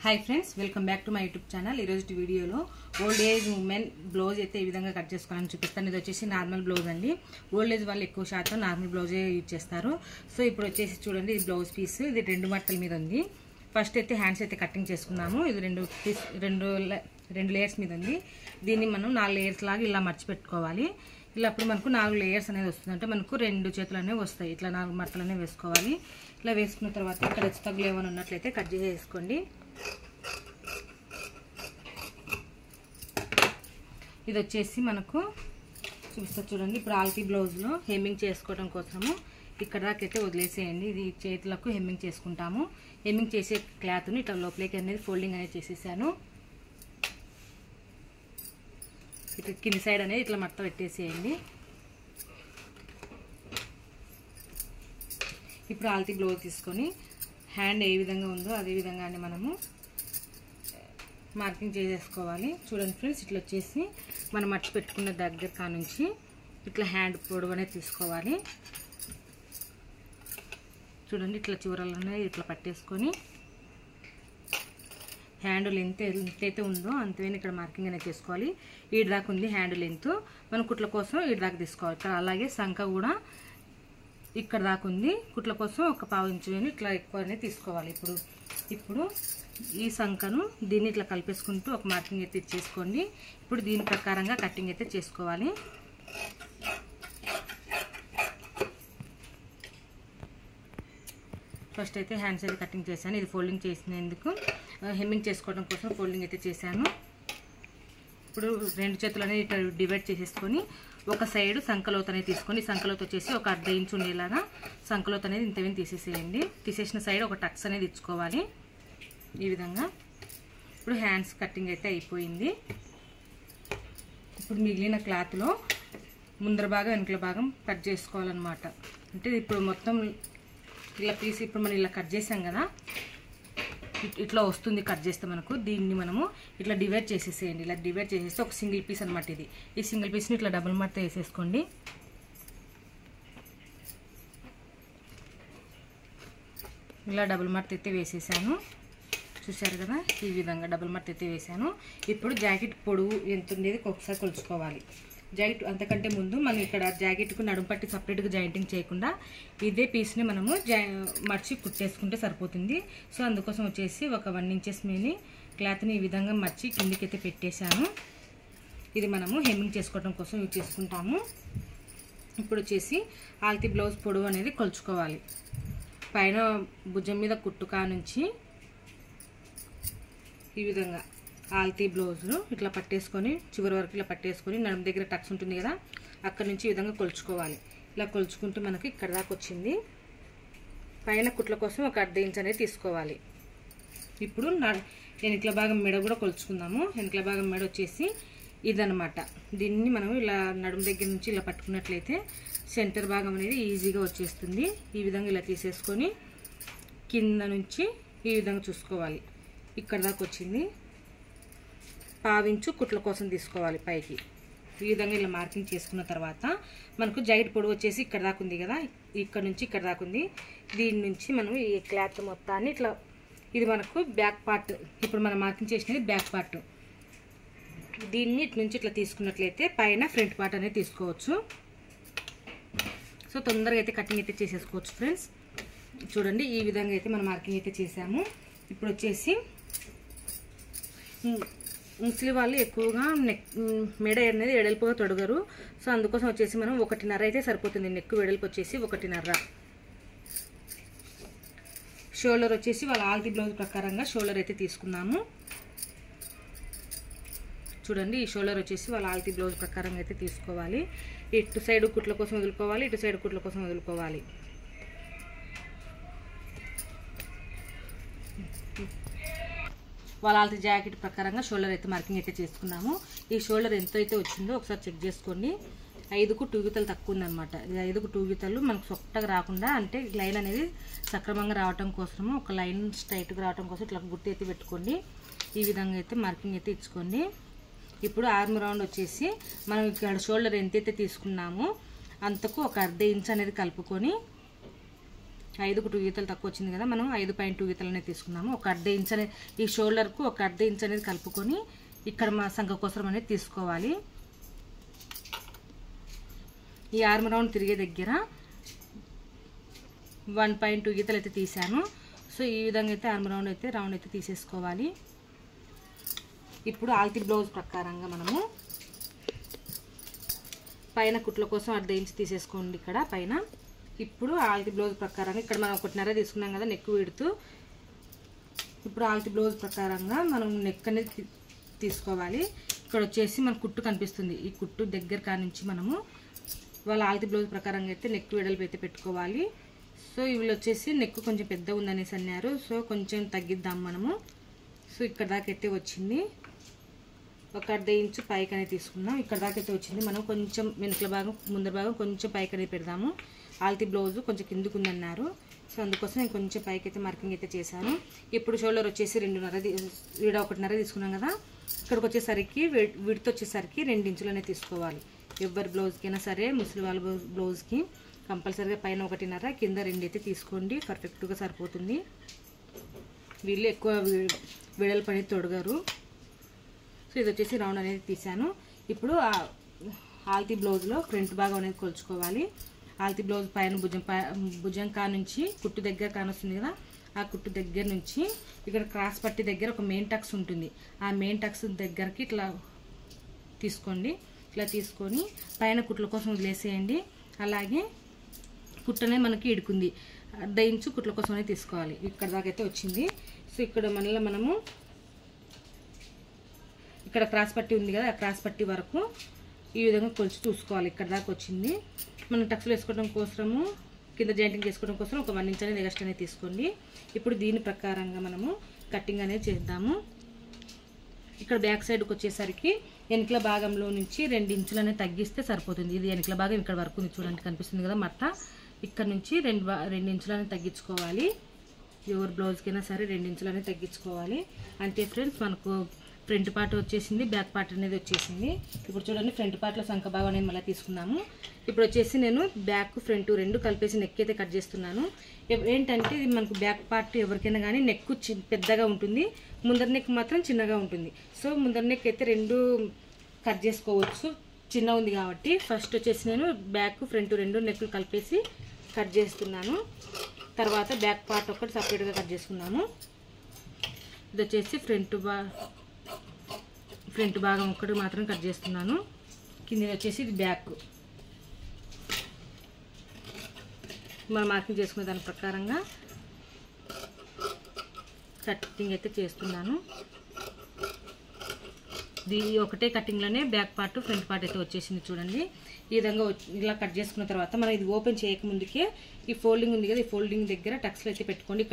High friends welcome back to my YouTube channel video old age women blouse అయితే ఈ విధంగా cut చేసుకోవాలని చూపిస్తాను। ఇది వచ్చేసి నార్మల్ బ్లౌజ్ అండి। ఓల్డ్ ఏజ్ వాళ్ళు ఎక్కువ శాతం నార్మల్ బ్లౌజే యూజ్ చేస్తారు। సో ఇప్పుడు వచ్చేసి చూడండి ఇది బ్లౌజ్ పీస్, ఇది రెండు మట్టల మీద ఉంది। ఫస్ట్ అయితే హ్యాండ్స్ అయితే కటింగ్ చేసుకున్నాము। ఇది రెండు లేయర్స్ మీద ఉంది। దీన్ని మనం 4 లేయర్స్ లాగా ఇలా మర్చి పెట్టుకోవాలి। ఇలా అప్పుడు మనకు 4 లేయర్స్ అనేది వస్తుంది, అంటే మనకు రెండు చేతులు అనేవి వస్తాయి। ఇట్లా 4 మట్టలు అనేవి వేసుకోవాలి। ఇలా వేసుకున్న తర్వాత ఇక్కడ తగ్గులు ఏమైనా ఉన్నట్లయితే కట్ చేసేసుకోండి। ఇది వచ్చేసి మనకు చూపిస్తా చూడండి। ఇప్పుడు ఆల్తీ బ్లౌజ్లో హెమ్మింగ్ చేసుకోవడం కోసము ఇక్కడ దాకైతే వదిలేసేయండి। ఇది చేతులకు హెమ్మింగ్ చేసుకుంటాము। హెమ్మింగ్ చేసే క్లాత్ని ఇట్లా లోపలికి అనేది ఫోల్డింగ్ అనేది చేసేసాను। ఇట్లా కింది సైడ్ అనేది ఇట్లా మడత పెట్టేసేయండి। ఇప్పుడు ఆల్తీ బ్లౌజ్ తీసుకొని హ్యాండ్ ఏ విధంగా ఉందో అదే విధంగానే మనము మార్కింగ్ చేసేసుకోవాలి। చూడండి ఫ్రెండ్స్, ఇట్లా వచ్చేసి మనం మర్చి పెట్టుకున్న దగ్గర కానుంచి ఇట్లా హ్యాండ్ పొడవు అనేది తీసుకోవాలి। చూడండి ఇట్లా చివరలోనే ఇట్లా పట్టేసుకొని హ్యాండ్ లెంత్ అయితే ఉందో అంతేనే ఇక్కడ మార్కింగ్ అనేది చేసుకోవాలి। ఈడు దాకా ఉంది హ్యాండ్ లెంత్, మనం కుట్ల కోసం ఈడు దాకా తీసుకోవాలి। ఇక్కడ అలాగే సంఖ కూడా ఇక్కడ దాకా ఉంది, కుట్ల కోసం ఒక పావు ఇంచు ఇట్లా ఎక్కువ అనేది తీసుకోవాలి। ఇప్పుడు ఈ సంఖను దీన్ని ఇట్లా కలిపేసుకుంటూ ఒక మార్కింగ్ అయితే ఇచ్చేసుకోండి। ఇప్పుడు దీని ప్రకారంగా కటింగ్ అయితే చేసుకోవాలి। ఫస్ట్ అయితే హ్యాండ్స్ అయితే కటింగ్ చేశాను। ఇది ఫోల్డింగ్ చేసినందుకు హెమ్మింగ్ చేసుకోవడం కోసం ఫోల్డింగ్ అయితే చేశాను। ఇప్పుడు రెండు చేతులు అనేది ఇట్లా డివైడ్ చేసేసుకొని ఒక సైడ్ సంకలోత అనేది తీసుకొని సంకలోత వచ్చేసి ఒక 1/2 ఇంచు ఉండేలాగా సంకలోత అనేది ఇంతవేం తీసేసేయండి। తీసేసిన సైడ్ ఒక టక్స్ అనేది ఇచ్చుకోవాలి ఈ విధంగా। ఇప్పుడు హ్యాండ్స్ కటింగ్ అయితే అయిపోయింది। ఇప్పుడు మిగిలిన క్లాత్లో ముందర భాగం వెనుకల భాగం కట్ చేసుకోవాలన్నమాట। అంటే ఇప్పుడు మొత్తం ఇలా పీస్ ఇప్పుడు మనం ఇలా కట్ చేసాం కదా, ఇట్లా వస్తుంది కట్ చేస్తే మనకు। దీన్ని మనము ఇట్లా డివైడ్ చేసేసేయండి। ఇలా డివైడ్ చేసేస్తే ఒక సింగిల్ పీస్ అనమాట ఇది। ఈ సింగిల్ పీస్ని ఇట్లా డబుల్ మడత వేసేసుకోండి। ఇలా డబుల్ మడత అయితే వేసేసాను, చూసారు కదా। ఈ విధంగా డబుల్ మడత అయితే వేసాను। ఇప్పుడు జాకెట్ పొడవు ఎంత ఉండేది ఒకసారి కొలుచుకోవాలి। జాకెట్ అంతకంటే ముందు మనం ఇక్కడ జాకెట్కు నడుము పట్టి సపరేట్గా జాయింటింగ్ చేయకుండా ఇదే పీస్ని మనము మర్చి కుట్టేసుకుంటే సరిపోతుంది। సో అందుకోసం వచ్చేసి ఒక 1 ఇంచెస్ మీద క్లాత్ని ఈ విధంగా మర్చి కిందికైతే పెట్టేశాను। ఇది మనము హెమ్మింగ్ చేసుకోవడం కోసం యూజ్ చేసుకుంటాము। ఇప్పుడు వచ్చేసి ఆల్తీ బ్లౌజ్ పొడవు అనేది కొలుచుకోవాలి। పైన భుజం మీద కుట్టుకా నుంచి ఈ విధంగా ఆల్తీ బ్లౌజ్ను ఇట్లా పట్టేసుకొని చివరి వరకు ఇలా పట్టేసుకొని నడుము దగ్గర టక్స్ ఉంటుంది కదా, అక్కడ నుంచి ఈ విధంగా కొలుచుకోవాలి। ఇలా కొలుచుకుంటూ మనకి ఇక్కడ దాకా వచ్చింది। పైన కుట్ల కోసం ఒక 1/2 ఇంచ్ అనేది తీసుకోవాలి। ఇప్పుడు వెనకల భాగం మెడ కూడా కొలుచుకుందాము। వెనకల భాగం మెడ వచ్చేసి ఇదనమాట। దీన్ని మనం ఇలా నడుము దగ్గర నుంచి ఇలా పట్టుకున్నట్లయితే సెంటర్ భాగం అనేది ఈజీగా వచ్చేస్తుంది। ఈ విధంగా ఇలా తీసేసుకొని కింద నుంచి ఈ విధంగా చూసుకోవాలి। ఇక్కడ దాకా వచ్చింది, పావించు కుట్ల కోసం తీసుకోవాలి పైకి। ఈ విధంగా ఇలా మార్కింగ్ చేసుకున్న తర్వాత మనకు జాకెట్ పొడవు వచ్చేసి ఇక్కడ దాకా ఉంది కదా, ఇక్కడ నుంచి ఇక్కడ దాకా ఉంది। దీని నుంచి మనం ఈ క్లాత్ మొత్తాన్ని ఇట్లా, ఇది మనకు బ్యాక్ పార్ట్, ఇప్పుడు మనం మార్కింగ్ చేసినది బ్యాక్ పార్ట్, దీన్ని ఇటు నుంచి ఇట్లా తీసుకున్నట్లయితే పైన ఫ్రంట్ పార్ట్ అనేది తీసుకోవచ్చు। సో తొందరగా అయితే కటింగ్ అయితే చేసేసుకోవచ్చు ఫ్రెండ్స్। చూడండి ఈ విధంగా అయితే మనం మార్కింగ్ అయితే చేసాము। ఇప్పుడు వచ్చేసి ముస్లిం వాళ్ళు ఎక్కువగా మెడ అనేది వెడల్పుగా తొడగరు, సో అందుకోసం వచ్చేసి మనం 1.5 అయితే సరిపోతుంది। నెక్ వెడల్పు వచ్చేసి 1.5। షోల్డర్ వచ్చేసి వాళ్ళ ఆల్తీ బ్లౌజ్ ప్రకారంగా షోల్డర్ అయితే తీసుకున్నాము। చూడండి ఈ షోల్డర్ వచ్చేసి వాళ్ళ ఆల్తీ బ్లౌజ్ ప్రకారంగా అయితే తీసుకోవాలి। ఇటు సైడ్ కుట్ల కోసం వదులుకోవాలి, ఇటు సైడ్ కుట్ల కోసం వదులుకోవాలి। వాళ్ళ ఆల్తీ జాకెట్ ప్రకారంగా షోల్డర్ అయితే మార్కింగ్ అయితే చేసుకున్నాము। ఈ షోల్డర్ ఎంత అయితే వచ్చిందో ఒకసారి చెక్ చేసుకోండి। 5కు 2 గీతలు తక్కువ ఉందన్నమాట। 5కు 2 గీతలు మనకు సొట్టగా రాకుండా, అంటే లైన్ అనేది సక్రమంగా రావడం కోసము ఒక లైన్ స్ట్రైట్గా రావడం కోసం ఇట్లా గుర్తు అయితే పెట్టుకోండి। ఈ విధంగా అయితే మార్కింగ్ అయితే ఇచ్చుకోండి। ఇప్పుడు ఆర్మ్ రౌండ్ వచ్చేసి మనం ఇక్కడ షోల్డర్ ఎంతైతే తీసుకున్నామో అంతకు ఒక 1/2 ఇంచ్ అనేది కలుపుకొని 5కు 2 గీతలు తక్కువ వచ్చింది కదా, మనం 5.2 గీతలు అనేది తీసుకున్నాము. ఒక అర్ధ ఇంచ్ అనేది ఈ షోల్డర్కు ఒక అర్ధ ఇంచ్ అనేది కలుపుకొని ఇక్కడ మా సంఖకోసరం అనేది తీసుకోవాలి. ఈ ఆర్మ్ రౌండ్ తిరిగే దగ్గర 1.2 గీతలు అయితే తీసాను. సో ఈ విధంగా అయితే ఆర్మ్ రౌండ్ అయితే తీసేసుకోవాలి. ఇప్పుడు ఆల్తి బ్లౌజ్ ప్రకారంగా మనము పైన కుట్ల కోసం అర్ధ ఇంచ్ తీసేసుకోండి ఇక్కడ పైన. ఇప్పుడు ఆల్తి బ్లౌజ్ ప్రకారంగా ఇక్కడ మనం 1.5 తీసుకున్నాం కదా నెక్ విడుతూ. ఇప్పుడు ఆల్తి బ్లౌజ్ ప్రకారంగా మనం నెక్ అనేది తీసుకోవాలి. ఇక్కడ వచ్చేసి మన కుట్టు కనిపిస్తుంది, ఈ కుట్టు దగ్గర కానించి మనము వాళ్ళ ఆల్తి బ్లౌజ్ ప్రకారంగా అయితే నెక్ వెడల్పు అయితే పెట్టుకోవాలి. సో వీళ్ళు వచ్చేసి నెక్ కొంచెం పెద్ద ఉందనేసి అన్నారు, సో కొంచెం తగ్గిద్దాం మనము. సో ఇక్కడ దాకా అయితే వచ్చింది, ఒక అర్ధ ఇంచు పైకి అనేది తీసుకున్నాం. ఇక్కడ దాకా అయితే వచ్చింది. మనం కొంచెం వెనుకల భాగం ముందర భాగం కొంచెం పైకి అనేది పెడదాము. ఆల్తి బ్లౌజ్ కొంచెం కిందకు ఉందన్నారు, సో అందుకోసం నేను కొంచెం పైకి అయితే మార్కింగ్ అయితే చేశాను. ఇప్పుడు షోల్డర్ వచ్చేసి 1.5 తీసుకున్నాం కదా, ఇక్కడికి వచ్చేసరికి విడత వచ్చేసరికి 2 ఇంచులు అనేది తీసుకోవాలి. ఎవరి బ్లౌజ్కైనా సరే ముసలి వాళ్ళ బ్లౌజ్కి కంపల్సరీగా పైన 1.5 కింద 2 అయితే తీసుకోండి, పర్ఫెక్ట్గా సరిపోతుంది. వీళ్ళు ఎక్కువ వెడల్పు అనేది తొడగరు. సో ఇది వచ్చేసి రౌండ్ అనేది తీసాను. ఇప్పుడు ఆల్తి బ్లౌజ్లో ఫ్రంట్ భాగం అనేది కొలుచుకోవాలి. ఆల్తి బ్లౌజ్ పైన భుజం కా నుంచి కుట్టు దగ్గర కానొస్తుంది కదా, ఆ కుట్టు దగ్గర నుంచి ఇక్కడ క్రాస్ పట్టి దగ్గర ఒక మెయిన్ టక్స్ ఉంటుంది, ఆ మెయిన్ టక్స్ దగ్గరకి ఇట్లా తీసుకోండి. ఇట్లా తీసుకొని పైన కుట్ల కోసం వదిలేసేయండి. అలాగే కుట్టు అనేది మనకి ఇడుకుంది, అర్ధ ఇంచు కుట్ల కోసం అనేది తీసుకోవాలి. ఇక్కడ దాకా అయితే వచ్చింది. సో ఇక్కడ మళ్ళీ మనము ఇక్కడ క్రాస్ పట్టి ఉంది కదా, ఆ క్రాస్ పట్టి వరకు ఈ విధంగా కొలిచి చూసుకోవాలి. ఇక్కడ దాకా వచ్చింది. మనం టక్స్లు వేసుకోవడం కోసము కింద జాయింటింగ్ చేసుకోవడం కోసం ఒక 1 ఇంచ్ అనేది ఎక్స్ట్రా అనేది తీసుకోండి. ఇప్పుడు దీని ప్రకారంగా మనము కటింగ్ అనేది చేద్దాము. ఇక్కడ బ్యాక్ సైడ్కి వచ్చేసరికి వెనుకల భాగంలో నుంచి 2 ఇంచులు అనేది తగ్గిస్తే సరిపోతుంది. ఇది వెనుకల భాగం ఇక్కడ వరకు ఉంది, చూడండి కనిపిస్తుంది కదా మట్ట. ఇక్కడ నుంచి 2 ఇంచులు అనేది తగ్గించుకోవాలి. ఎవరి బ్లౌజ్కైనా సరే 2 ఇంచులు అనేది తగ్గించుకోవాలి. అంతే ఫ్రెండ్స్, మనకు ఫ్రంట్ పార్ట్ వచ్చేసింది, బ్యాక్ పార్ట్ అనేది వచ్చేసింది. ఇప్పుడు చూడండి ఫ్రంట్ పార్ట్లో సంఖ భాగం అనేది మళ్ళీ తీసుకున్నాము. ఇప్పుడు వచ్చేసి నేను బ్యాక్ ఫ్రంట్ 2 కలిపేసి నెక్ అయితే కట్ చేస్తున్నాను. ఏంటంటే ఇది మనకు బ్యాక్ పార్ట్ ఎవరికైనా కానీ నెక్ పెద్దగా ఉంటుంది, ముందర నెక్ మాత్రం చిన్నగా ఉంటుంది. సో ముందర నెక్ అయితే 2 కట్ చేసుకోవచ్చు, చిన్న ఉంది కాబట్టి. ఫస్ట్ వచ్చేసి నేను బ్యాక్ ఫ్రంట్ 2 నెక్లు కలిపేసి కట్ చేస్తున్నాను. తర్వాత బ్యాక్ పార్ట్ ఒకటి సపరేట్గా కట్ చేసుకున్నాము. ఇది వచ్చేసి ఫ్రంట్ భాగం ఒకటి మాత్రం కట్ చేస్తున్నాను. కింద వచ్చేసి ఇది బ్యాక్. మనం మార్కింగ్ చేసుకునే దాని ప్రకారంగా కటింగ్ అయితే చేస్తున్నాను. ఇది ఒకటే కటింగ్లోనే బ్యాక్ పార్ట్ ఫ్రంట్ పార్ట్ అయితే వచ్చేసింది. చూడండి ఈ విధంగా ఇలా కట్ చేసుకున్న తర్వాత మనం ఇది ఓపెన్ చేయకముందుకే ఈ ఫోల్డింగ్ ఉంది కదా, ఈ ఫోల్డింగ్ దగ్గర టక్స్లు అయితే పెట్టుకోండి.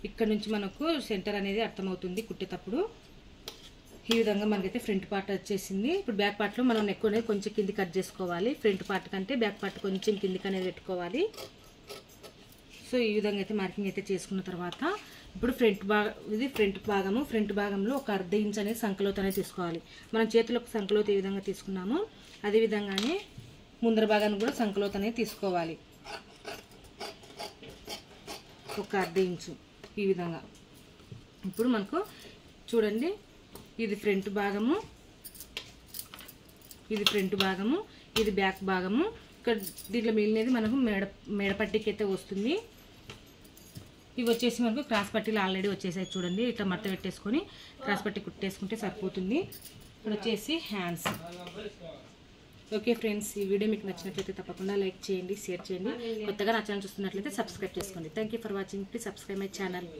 ఇక్కడ నుంచి మనకు సెంటర్ అనేది అర్థమవుతుంది కుట్టేటప్పుడు. ఈ విధంగా మనకైతే ఫ్రంట్ పార్ట్ వచ్చేసింది. ఇప్పుడు బ్యాక్ పార్ట్లో మనం నెక్ అనేది కొంచెం కింది కట్ చేసుకోవాలి. ఫ్రంట్ పార్ట్ కంటే బ్యాక్ పార్ట్ కొంచెం కిందికి అనేది పెట్టుకోవాలి. సో ఈ విధంగా అయితే మార్కింగ్ అయితే చేసుకున్న తర్వాత ఇప్పుడు ఫ్రంట్ భాగంలో ఒక అర్ధ ఇంచ్ అనేది సంకలోత్ అనేది తీసుకోవాలి. మనం చేతులకు సంకలోత్ ఏ విధంగా తీసుకున్నామో అదేవిధంగానే ముందర భాగాన్ని కూడా సంకలోత్ అనేది తీసుకోవాలి. ఒక అర్ధ ఇంచు ఈ విధంగా. ఇప్పుడు మనకు చూడండి ఇది ఫ్రంట్ భాగము, ఇది బ్యాక్ భాగము. ఇక్కడ దీంట్లో మిగిలినది మనకు మెడపట్టికి అయితే వస్తుంది. ఇవి వచ్చేసి మనకు క్రాస్ పట్టీలు ఆల్రెడీ వచ్చేసాయి. చూడండి ఇట్లా మడత పెట్టేసుకొని క్రాస్ పట్టి కుట్టేసుకుంటే సరిపోతుంది. ఇక్కడ వచ్చేసి హ్యాండ్స్. ఓకే ఫ్రెండ్స్, ఈ వీడియో మీకు నచ్చినట్లయితే తప్పకుండా లైక్ చేయండి, షేర్ చేయండి. కొత్తగా నా ఛానల్ చూస్తున్నట్లయితే సబ్స్క్రైబ్ చేసుకోండి. Thank you for watching. Please subscribe my channel.